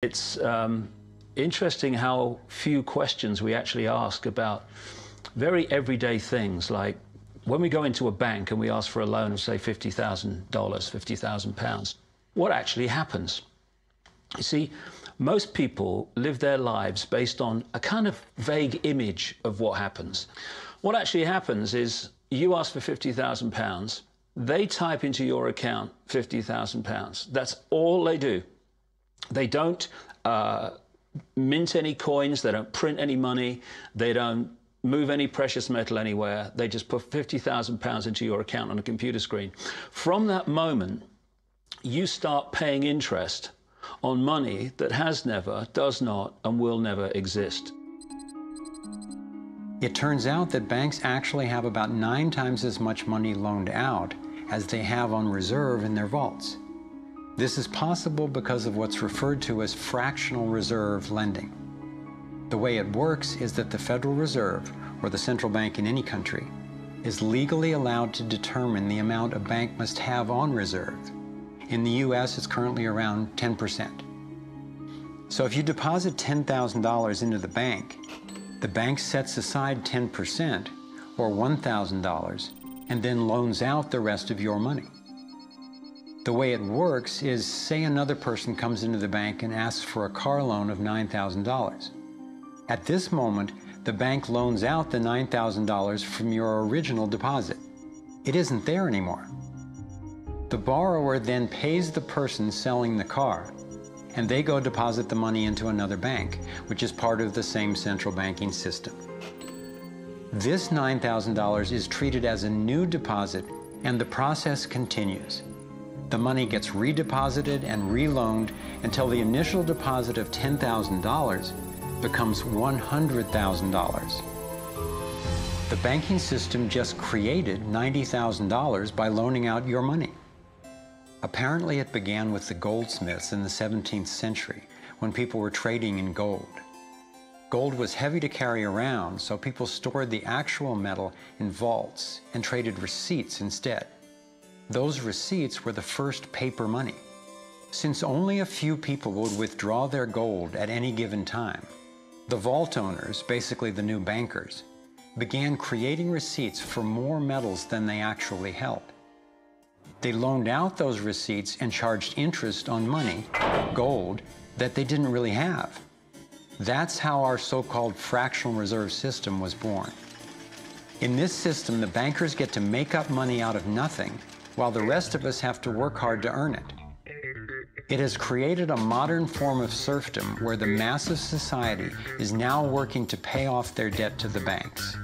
It's interesting how few questions we actually ask about very everyday things, like when we go into a bank and we ask for a loan of, say, $50,000, £50,000, what actually happens? You see, most people live their lives based on a kind of vague image of what happens. What actually happens is you ask for £50,000, they type into your account £50,000. That's all they do. They don't mint any coins, they don't print any money, they don't move any precious metal anywhere. They just put £50,000 into your account on a computer screen. From that moment, you start paying interest on money that has never, does not, and will never exist. It turns out that banks actually have about 9 times as much money loaned out as they have on reserve in their vaults. This is possible because of what's referred to as fractional reserve lending. The way it works is that the Federal Reserve, or the central bank in any country, is legally allowed to determine the amount a bank must have on reserve. In the US, it's currently around 10%. So if you deposit $10,000 into the bank sets aside 10%, or $1,000, and then loans out the rest of your money. The way it works is, say another person comes into the bank and asks for a car loan of $9,000. At this moment, the bank loans out the $9,000 from your original deposit. It isn't there anymore. The borrower then pays the person selling the car, and they go deposit the money into another bank, which is part of the same central banking system. This $9,000 is treated as a new deposit, and the process continues. The money gets redeposited and reloaned until the initial deposit of $10,000 becomes $100,000. The banking system just created $90,000 by loaning out your money. Apparently it began with the goldsmiths in the 17th century when people were trading in gold. Gold was heavy to carry around, so people stored the actual metal in vaults and traded receipts instead. Those receipts were the first paper money. Since only a few people would withdraw their gold at any given time, the vault owners, basically the new bankers, began creating receipts for more metals than they actually held. They loaned out those receipts and charged interest on money, gold, that they didn't really have. That's how our so-called fractional reserve system was born. In this system, the bankers get to make up money out of nothing, while the rest of us have to work hard to earn it. It has created a modern form of serfdom where the mass of society is now working to pay off their debt to the banks.